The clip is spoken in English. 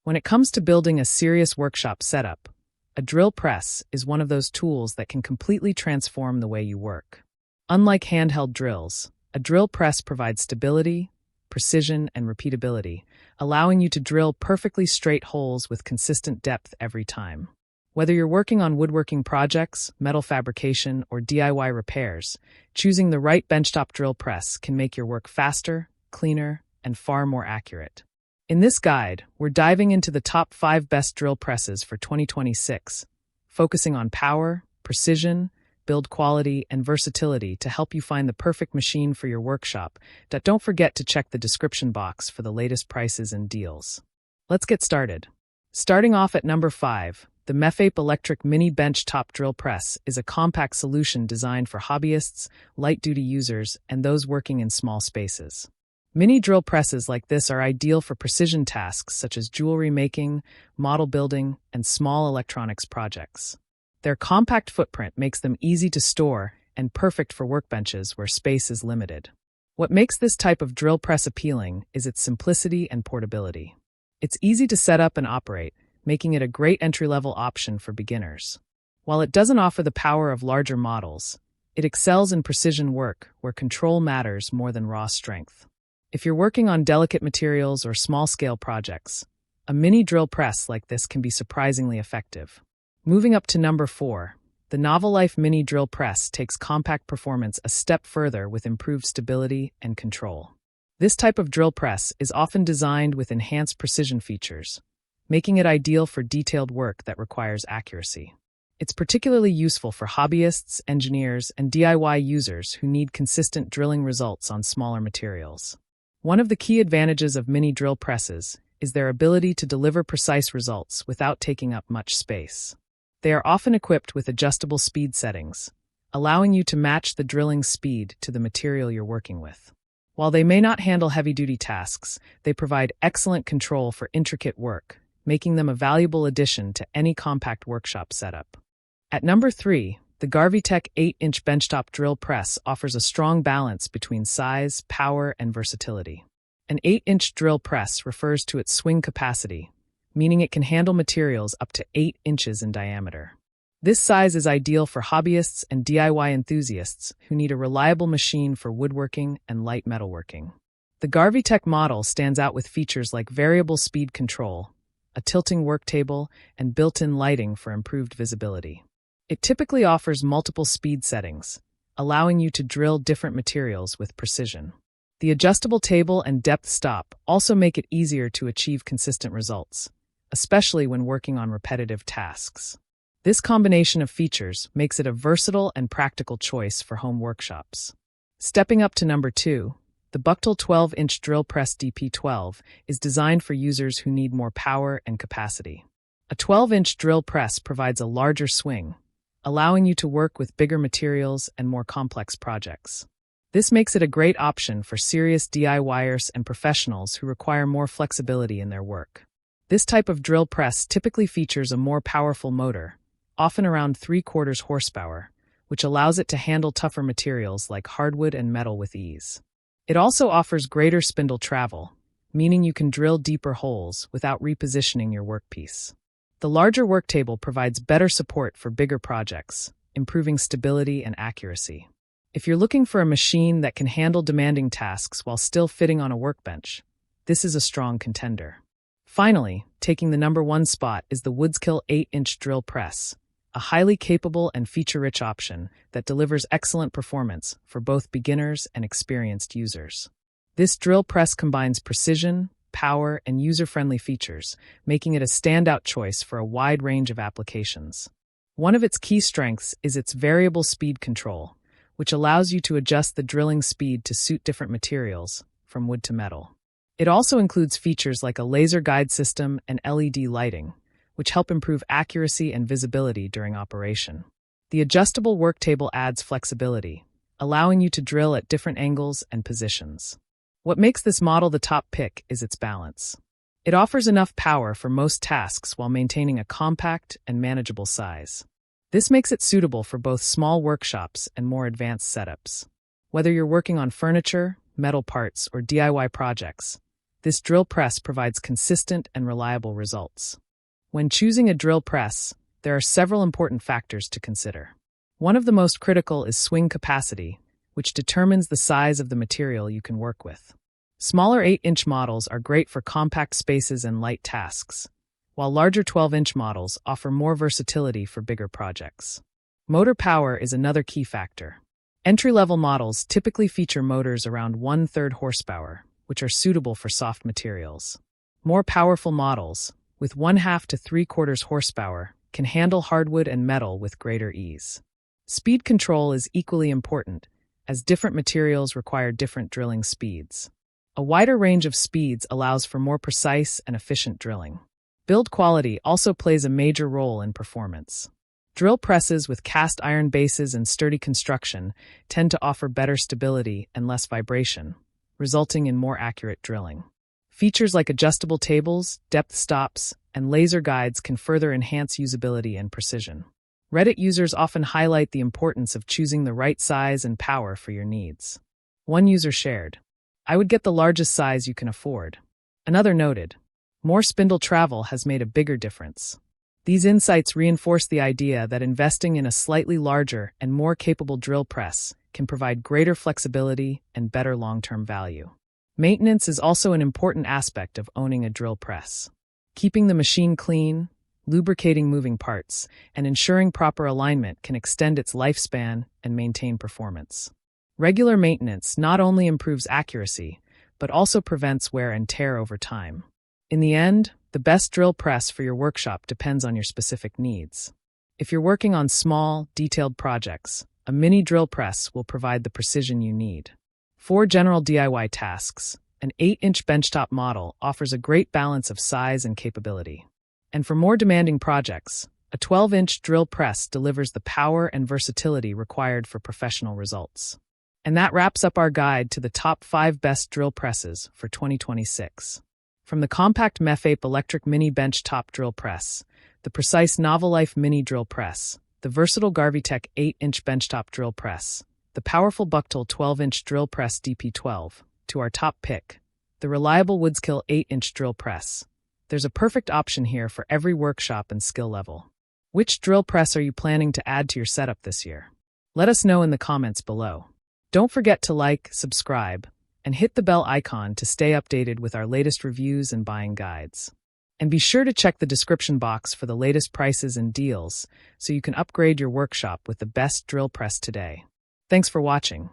When it comes to building a serious workshop setup, a drill press is one of those tools that can completely transform the way you work. Unlike handheld drills, a drill press provides stability, precision, and repeatability, allowing you to drill perfectly straight holes with consistent depth every time. Whether you're working on woodworking projects, metal fabrication, or DIY repairs, choosing the right benchtop drill press can make your work faster, cleaner, and far more accurate. In this guide, we're diving into the top 5 best drill presses for 2026, focusing on power, precision, build quality, and versatility to help you find the perfect machine for your workshop. Don't forget to check the description box for the latest prices and deals. Let's get started. Starting off at number 5, the Mefape Electric Mini Bench Top Drill Press is a compact solution designed for hobbyists, light-duty users, and those working in small spaces. Mini drill presses like this are ideal for precision tasks such as jewelry making, model building, and small electronics projects. Their compact footprint makes them easy to store and perfect for workbenches where space is limited. What makes this type of drill press appealing is its simplicity and portability. It's easy to set up and operate, making it a great entry-level option for beginners. While it doesn't offer the power of larger models, it excels in precision work where control matters more than raw strength. If you're working on delicate materials or small-scale projects, a mini drill press like this can be surprisingly effective. Moving up to number 4, the Novalife Mini Drill Press takes compact performance a step further with improved stability and control. This type of drill press is often designed with enhanced precision features, making it ideal for detailed work that requires accuracy. It's particularly useful for hobbyists, engineers, and DIY users who need consistent drilling results on smaller materials. One of the key advantages of mini drill presses is their ability to deliver precise results without taking up much space. They are often equipped with adjustable speed settings, allowing you to match the drilling speed to the material you're working with. While they may not handle heavy-duty tasks, they provide excellent control for intricate work, making them a valuable addition to any compact workshop setup. At number 3, the Garvitech 8-inch benchtop drill press offers a strong balance between size, power, and versatility. An 8-inch drill press refers to its swing capacity, meaning it can handle materials up to 8 inches in diameter. This size is ideal for hobbyists and DIY enthusiasts who need a reliable machine for woodworking and light metalworking. The Garvitech model stands out with features like variable speed control, a tilting work table, and built-in lighting for improved visibility. It typically offers multiple speed settings, allowing you to drill different materials with precision. The adjustable table and depth stop also make it easier to achieve consistent results, especially when working on repetitive tasks. This combination of features makes it a versatile and practical choice for home workshops. Stepping up to number 2, the Buchtel 12-inch drill press DP12 is designed for users who need more power and capacity. A 12-inch drill press provides a larger swing, allowing you to work with bigger materials and more complex projects. This makes it a great option for serious DIYers and professionals who require more flexibility in their work. This type of drill press typically features a more powerful motor, often around 3/4 horsepower, which allows it to handle tougher materials like hardwood and metal with ease. It also offers greater spindle travel, meaning you can drill deeper holes without repositioning your workpiece. The larger work table provides better support for bigger projects, improving stability and accuracy. If you're looking for a machine that can handle demanding tasks while still fitting on a workbench, this is a strong contender. Finally, taking the number 1 spot is the Woodskill 8-inch drill press, a highly capable and feature-rich option that delivers excellent performance for both beginners and experienced users. This drill press combines precision, power, and user-friendly features, making it a standout choice for a wide range of applications. One of its key strengths is its variable speed control, which allows you to adjust the drilling speed to suit different materials, from wood to metal. It also includes features like a laser guide system and LED lighting, which help improve accuracy and visibility during operation. The adjustable work table adds flexibility, allowing you to drill at different angles and positions. What makes this model the top pick is its balance. It offers enough power for most tasks while maintaining a compact and manageable size. This makes it suitable for both small workshops and more advanced setups. Whether you're working on furniture, metal parts, or DIY projects, This drill press provides consistent and reliable results. When choosing a drill press, there are several important factors to consider. One of the most critical is swing capacity, which determines the size of the material you can work with. Smaller 8-inch models are great for compact spaces and light tasks, while larger 12-inch models offer more versatility for bigger projects. Motor power is another key factor. Entry-level models typically feature motors around 1/3 horsepower, which are suitable for soft materials. More powerful models, with 1/2 to 3/4 horsepower, can handle hardwood and metal with greater ease. Speed control is equally important, as different materials require different drilling speeds. A wider range of speeds allows for more precise and efficient drilling. Build quality also plays a major role in performance. Drill presses with cast iron bases and sturdy construction tend to offer better stability and less vibration, resulting in more accurate drilling. Features like adjustable tables, depth stops, and laser guides can further enhance usability and precision. Reddit users often highlight the importance of choosing the right size and power for your needs. One user shared, "I would get the largest size you can afford." Another noted, "More spindle travel has made a bigger difference." These insights reinforce the idea that investing in a slightly larger and more capable drill press can provide greater flexibility and better long-term value. Maintenance is also an important aspect of owning a drill press. Keeping the machine clean, lubricating moving parts, and ensuring proper alignment can extend its lifespan and maintain performance. Regular maintenance not only improves accuracy, but also prevents wear and tear over time. In the end, the best drill press for your workshop depends on your specific needs. If you're working on small, detailed projects, a mini drill press will provide the precision you need. For general DIY tasks, an 8-inch benchtop model offers a great balance of size and capability. And for more demanding projects, a 12-inch drill press delivers the power and versatility required for professional results. And that wraps up our guide to the top 5 best drill presses for 2026. From the compact Mefape electric mini benchtop drill press, the precise Novalife mini drill press, the versatile Garvitech 8-inch benchtop drill press, the powerful Bucktool 12-inch drill press DP12, to our top pick, the reliable Woodskill 8-inch drill press, there's a perfect option here for every workshop and skill level. Which drill press are you planning to add to your setup this year? Let us know in the comments below. Don't forget to like, subscribe, and hit the bell icon to stay updated with our latest reviews and buying guides. And be sure to check the description box for the latest prices and deals so you can upgrade your workshop with the best drill press today. Thanks for watching.